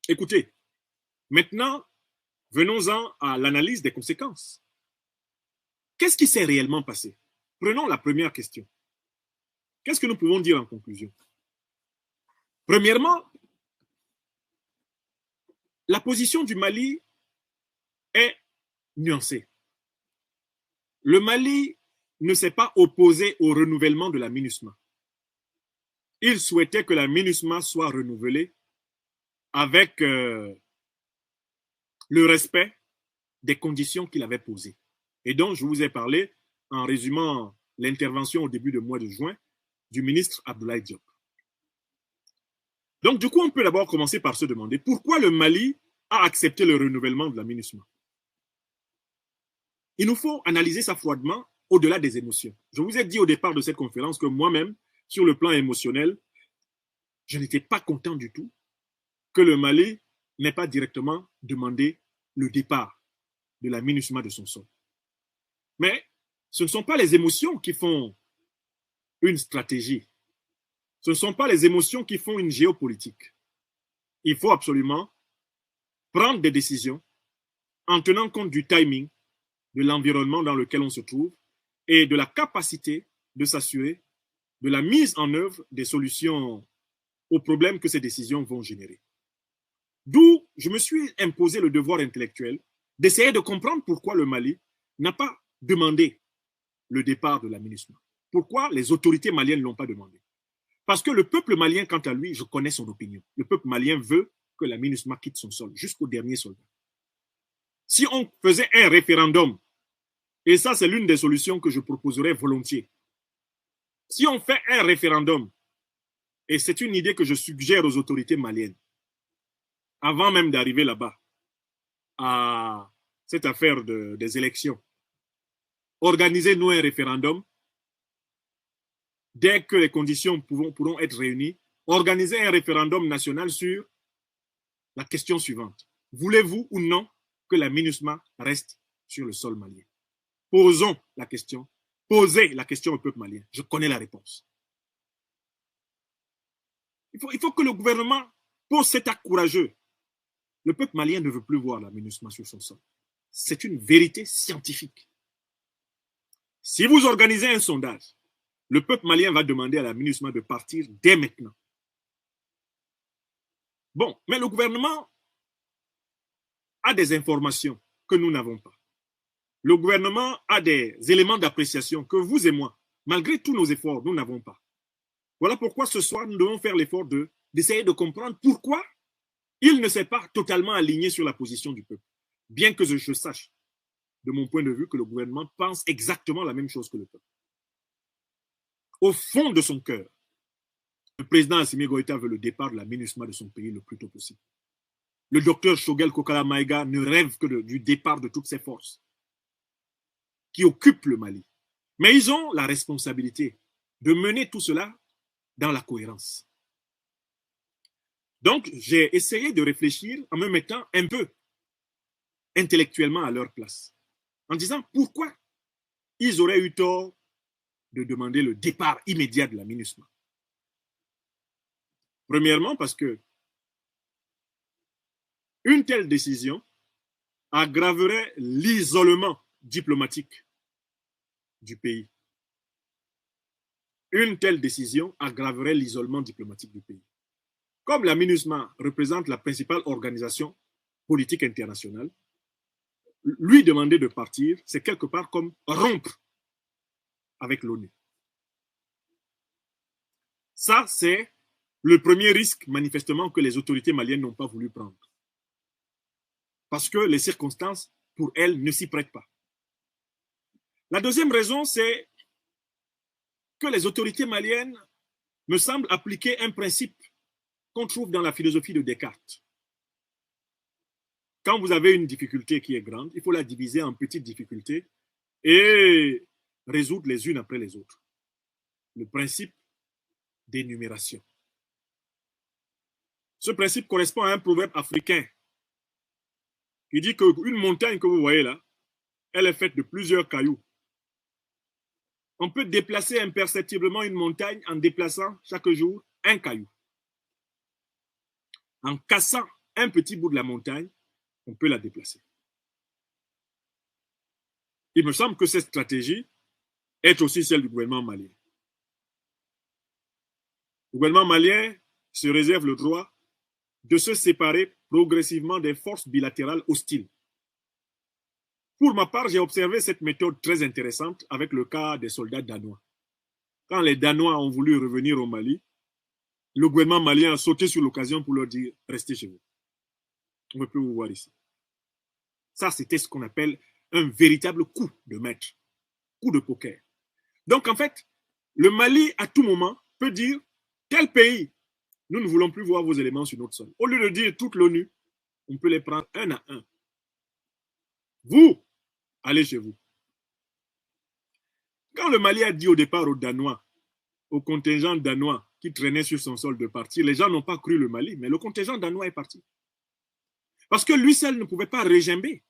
Écoutez, maintenant, venons-en à l'analyse des conséquences. Qu'est-ce qui s'est réellement passé? Prenons la première question. Qu'est-ce que nous pouvons dire en conclusion? Premièrement, la position du Mali est nuancée. Le Mali ne s'est pas opposé au renouvellement de la MINUSMA. Il souhaitait que la MINUSMA soit renouvelée avec le respect des conditions qu'il avait posées et dont je vous ai parlé en résumant l'intervention au début du mois de juin du ministre Abdoulaye Diop. Donc, du coup, on peut d'abord commencer par se demander pourquoi le Mali a accepté le renouvellement de la MINUSMA. Il nous faut analyser ça froidement au-delà des émotions. Je vous ai dit au départ de cette conférence que moi-même, sur le plan émotionnel, je n'étais pas content du tout que le Mali n'ait pas directement demandé le départ de la MINUSMA de son sol. Mais ce ne sont pas les émotions qui font une stratégie. Ce ne sont pas les émotions qui font une géopolitique. Il faut absolument prendre des décisions en tenant compte du timing, de l'environnement dans lequel on se trouve et de la capacité de s'assurer de la mise en œuvre des solutions aux problèmes que ces décisions vont générer. D'où je me suis imposé le devoir intellectuel d'essayer de comprendre pourquoi le Mali n'a pas demandé le départ de la MINUSMA. Pourquoi les autorités maliennes ne l'ont pas demandé? Parce que le peuple malien, quant à lui, je connais son opinion. Le peuple malien veut que la MINUSMA quitte son sol jusqu'au dernier soldat. Si on faisait un référendum, et ça c'est l'une des solutions que je proposerais volontiers, si on fait un référendum, et c'est une idée que je suggère aux autorités maliennes, avant même d'arriver là-bas, à cette affaire des élections, organisez-nous un référendum dès que les conditions pourront être réunies, organisez un référendum national sur la question suivante. Voulez-vous ou non que la MINUSMA reste sur le sol malien? Posons la question. Posez la question au peuple malien. Je connais la réponse. Il faut que le gouvernement pose cet acte courageux. Le peuple malien ne veut plus voir la MINUSMA sur son sol. C'est une vérité scientifique. Si vous organisez un sondage, le peuple malien va demander à la MINUSMA de partir dès maintenant. Bon, mais le gouvernement a des informations que nous n'avons pas. Le gouvernement a des éléments d'appréciation que vous et moi, malgré tous nos efforts, nous n'avons pas. Voilà pourquoi ce soir, nous devons faire l'effort d'essayer de comprendre pourquoi il ne s'est pas totalement aligné sur la position du peuple. Bien que je sache, de mon point de vue, que le gouvernement pense exactement la même chose que le peuple. Au fond de son cœur, le président Assimi Goïta veut le départ de la MINUSMA de son pays le plus tôt possible. Le docteur Shogel Kokala Maïga ne rêve que du départ de toutes ces forces qui occupent le Mali. Mais ils ont la responsabilité de mener tout cela dans la cohérence. Donc, j'ai essayé de réfléchir en me mettant un peu intellectuellement à leur place, en disant pourquoi ils auraient eu tort de demander le départ immédiat de la MINUSMA. Premièrement, parce que une telle décision aggraverait l'isolement diplomatique du pays. Une telle décision aggraverait l'isolement diplomatique du pays. Comme la MINUSMA représente la principale organisation politique internationale, lui demander de partir, c'est quelque part comme rompre avec l'ONU. Ça, c'est le premier risque, manifestement, que les autorités maliennes n'ont pas voulu prendre. Parce que les circonstances, pour elles, ne s'y prêtent pas. La deuxième raison, c'est que les autorités maliennes me semblent appliquer un principe qu'on trouve dans la philosophie de Descartes. Quand vous avez une difficulté qui est grande, il faut la diviser en petites difficultés et résoudre les unes après les autres. Le principe d'énumération. Ce principe correspond à un proverbe africain qui dit qu'une montagne que vous voyez là, elle est faite de plusieurs cailloux. On peut déplacer imperceptiblement une montagne en déplaçant chaque jour un caillou. En cassant un petit bout de la montagne, on peut la déplacer. Il me semble que cette stratégie est aussi celle du gouvernement malien. Le gouvernement malien se réserve le droit de se séparer progressivement des forces bilatérales hostiles. Pour ma part, j'ai observé cette méthode très intéressante avec le cas des soldats danois. Quand les Danois ont voulu revenir au Mali, le gouvernement malien a sauté sur l'occasion pour leur dire « Restez chez vous. On ne peut plus vous voir ici. » Ça, c'était ce qu'on appelle un véritable coup de maître, coup de poker. Donc, en fait, le Mali, à tout moment, peut dire « Tel pays, nous ne voulons plus voir vos éléments sur notre sol. » Au lieu de dire toute l'ONU, on peut les prendre un à un. Vous, allez chez vous. Quand le Mali a dit au départ aux Danois, au contingent danois qui traînait sur son sol de partir, les gens n'ont pas cru le Mali, mais le contingent danois est parti. Parce que lui seul ne pouvait pas régimber.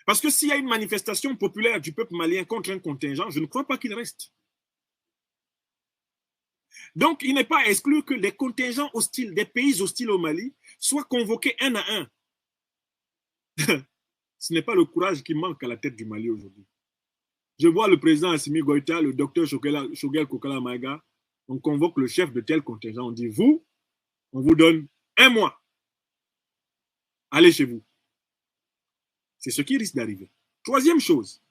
Parce que s'il y a une manifestation populaire du peuple malien contre un contingent, je ne crois pas qu'il reste. Donc, il n'est pas exclu que les contingents hostiles, des pays hostiles au Mali, soient convoqués un à un. Ce n'est pas le courage qui manque à la tête du Mali aujourd'hui. Je vois le président Assimi Goïta, le docteur Choguel Kokala Maïga, on convoque le chef de tel contingent, on dit, vous, on vous donne 1 mois. Allez chez vous. C'est ce qui risque d'arriver. Troisième chose.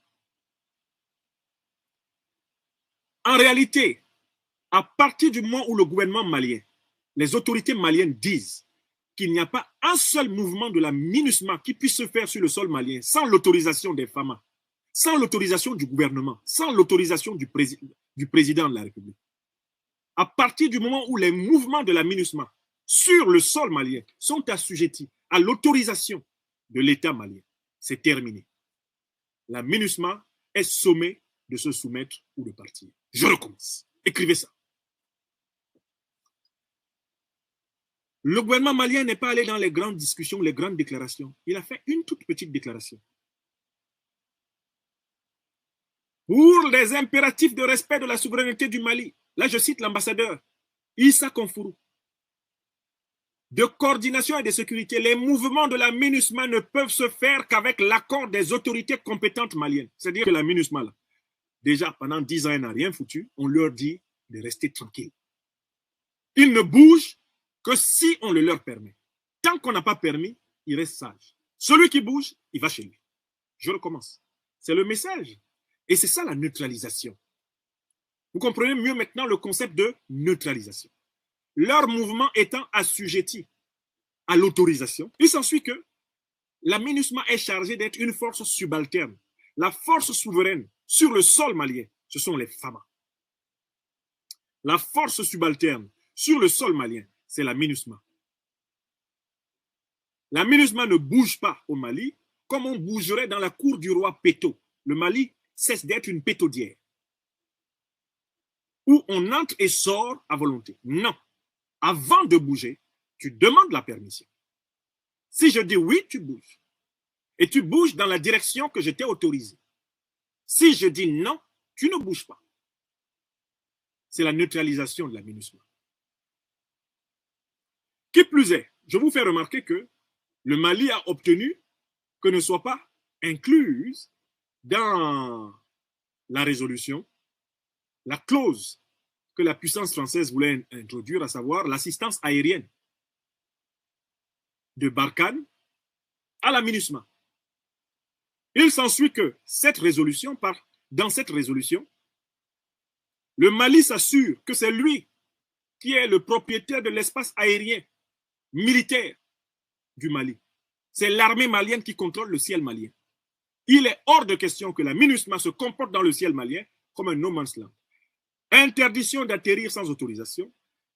En réalité, à partir du moment où le gouvernement malien, les autorités maliennes disent qu'il n'y a pas un seul mouvement de la MINUSMA qui puisse se faire sur le sol malien sans l'autorisation des FAMA, sans l'autorisation du gouvernement, sans l'autorisation du président de la République. À partir du moment où les mouvements de la MINUSMA sur le sol malien sont assujettis à l'autorisation de l'État malien, c'est terminé. La MINUSMA est sommée de se soumettre ou de partir. Je recommence. Écrivez ça. Le gouvernement malien n'est pas allé dans les grandes discussions, les grandes déclarations. Il a fait une toute petite déclaration. Pour les impératifs de respect de la souveraineté du Mali, là je cite l'ambassadeur Issa Konfourou, de coordination et de sécurité, les mouvements de la MINUSMA ne peuvent se faire qu'avec l'accord des autorités compétentes maliennes. C'est-à-dire que la MINUSMA, là, déjà pendant 10 ans, elle n'a rien foutu, on leur dit de rester tranquille. Ils ne bougent que si on le leur permet. Tant qu'on n'a pas permis, il reste sage. Celui qui bouge, il va chez lui. Je recommence. C'est le message. Et c'est ça la neutralisation. Vous comprenez mieux maintenant le concept de neutralisation. Leur mouvement étant assujetti à l'autorisation, il s'ensuit que la MINUSMA est chargée d'être une force subalterne. La force souveraine sur le sol malien, ce sont les FAMA. La force subalterne sur le sol malien, c'est la MINUSMA. La MINUSMA ne bouge pas au Mali comme on bougerait dans la cour du roi Péto. Le Mali cesse d'être une pétaudière où on entre et sort à volonté. Non. Avant de bouger, tu demandes la permission. Si je dis oui, tu bouges. Et tu bouges dans la direction que je t'ai autorisée. Si je dis non, tu ne bouges pas. C'est la neutralisation de la MINUSMA. Qui plus est, je vous fais remarquer que le Mali a obtenu que ne soit pas incluse dans la résolution la clause que la puissance française voulait introduire, à savoir l'assistance aérienne de Barkhane à la MINUSMA. Il s'ensuit que dans cette résolution, le Mali s'assure que c'est lui qui est le propriétaire de l'espace aérien militaire du Mali. C'est l'armée malienne qui contrôle le ciel malien. Il est hors de question que la MINUSMA se comporte dans le ciel malien comme un no man's land. Interdiction d'atterrir sans autorisation,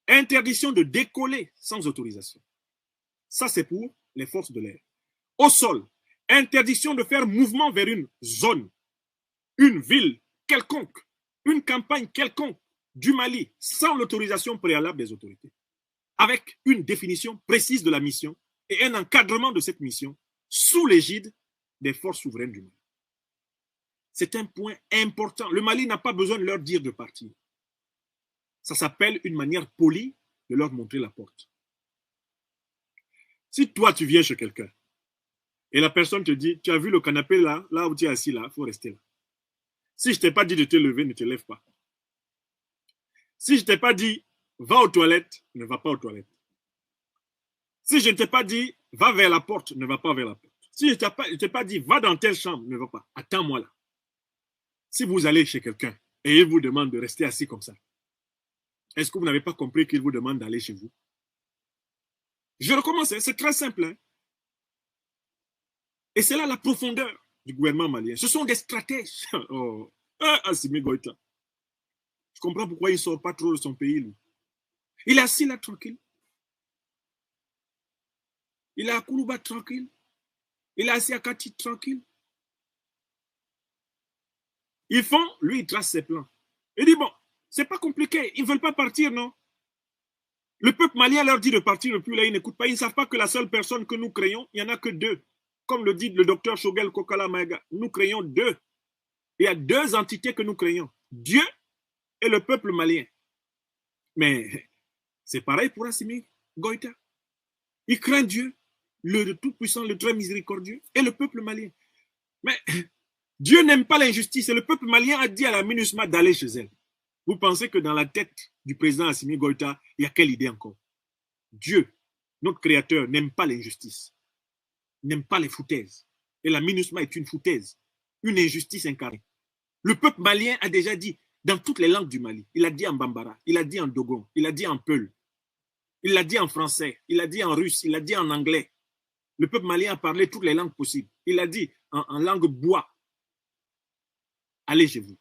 interdiction de décoller sans autorisation. Ça, c'est pour les forces de l'air. Au sol, interdiction de faire mouvement vers une zone, une ville quelconque, une campagne quelconque du Mali sans l'autorisation préalable des autorités, avec une définition précise de la mission et un encadrement de cette mission sous l'égide des forces souveraines du Mali. C'est un point important. Le Mali n'a pas besoin de leur dire de partir. Ça s'appelle une manière polie de leur montrer la porte. Si toi, tu viens chez quelqu'un et la personne te dit, tu as vu le canapé là, là où tu es assis là, il faut rester là. Si je ne t'ai pas dit de te lever, ne te lève pas. Si je ne t'ai pas dit, va aux toilettes, ne va pas aux toilettes. Si je ne t'ai pas dit, va vers la porte, ne va pas vers la porte. Si je ne t'ai pas dit, va dans telle chambre, ne va pas. Attends-moi là. Si vous allez chez quelqu'un et il vous demande de rester assis comme ça, est-ce que vous n'avez pas compris qu'il vous demande d'aller chez vous? Je recommence, c'est très simple. Hein? Et c'est là la profondeur du gouvernement malien. Ce sont des stratèges. Oh. Assimi Goïta. Je comprends pourquoi il ne sort pas trop de son pays. Lui. Il est assis là tranquille. Il est à Koulouba tranquille. Il est assis à Kati tranquille. Ils font, lui, il trace ses plans. Il dit, bon, c'est pas compliqué. Ils ne veulent pas partir, non? Le peuple malien leur dit de partir, et puis là, ils n'écoutent pas. Ils ne savent pas que la seule personne que nous créons, il n'y en a que deux. Comme le dit le docteur Shogel Kokala Maega, nous créons deux. Il y a deux entités que nous créons. Dieu et le peuple malien. Mais c'est pareil pour Assimi Goïta. Il craint Dieu, le tout-puissant, le très miséricordieux, et le peuple malien. Mais Dieu n'aime pas l'injustice et le peuple malien a dit à la MINUSMA d'aller chez elle. Vous pensez que dans la tête du président Assimi Goïta, il y a quelle idée encore? Dieu, notre créateur, n'aime pas l'injustice, n'aime pas les foutaises. Et la MINUSMA est une foutaise, une injustice incarnée. Le peuple malien a déjà dit dans toutes les langues du Mali. Il a dit en bambara, il a dit en dogon, il a dit en peul, il l'a dit en français, il l'a dit en russe, il l'a dit en anglais. Le peuple malien a parlé toutes les langues possibles. Il a dit en langue bois, allez chez vous.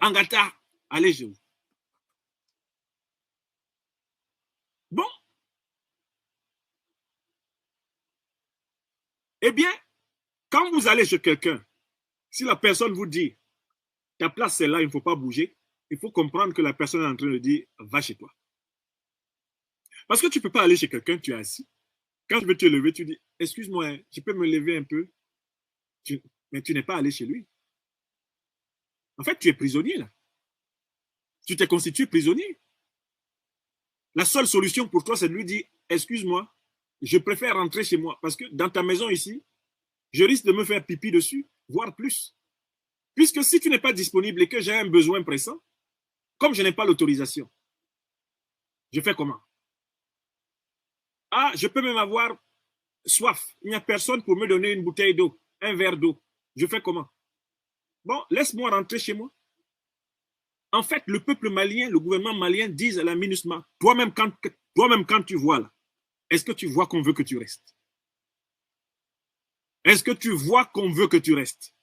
Angata, allez chez vous. Bon. Eh bien, quand vous allez chez quelqu'un, si la personne vous dit, ta place c'est là, il ne faut pas bouger, il faut comprendre que la personne est en train de dire, va chez toi. Parce que tu ne peux pas aller chez quelqu'un, tu es assis. Quand tu veux te lever, tu dis, excuse-moi, je peux me lever un peu. Mais tu n'es pas allé chez lui. En fait, tu es prisonnier là. Tu t'es constitué prisonnier. La seule solution pour toi, c'est de lui dire, excuse-moi, je préfère rentrer chez moi. Parce que dans ta maison ici, je risque de me faire pipi dessus, voire plus. Puisque si tu n'es pas disponible et que j'ai un besoin pressant, comme je n'ai pas l'autorisation, je fais comment? Ah, je peux même avoir soif. Il n'y a personne pour me donner une bouteille d'eau, un verre d'eau. Je fais comment? Bon, laisse-moi rentrer chez moi. En fait, le peuple malien, le gouvernement malien disent à la MINUSMA, toi-même quand tu vois là, est-ce que tu vois qu'on veut que tu restes? Est-ce que tu vois qu'on veut que tu restes?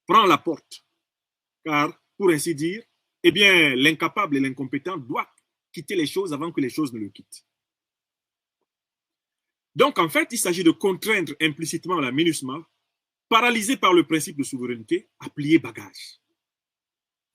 Prends la porte. Car, pour ainsi dire, eh bien, l'incapable et l'incompétent doivent quitter les choses avant que les choses ne le quittent. Donc, en fait, il s'agit de contraindre implicitement la MINUSMA, paralysée par le principe de souveraineté, à plier bagage.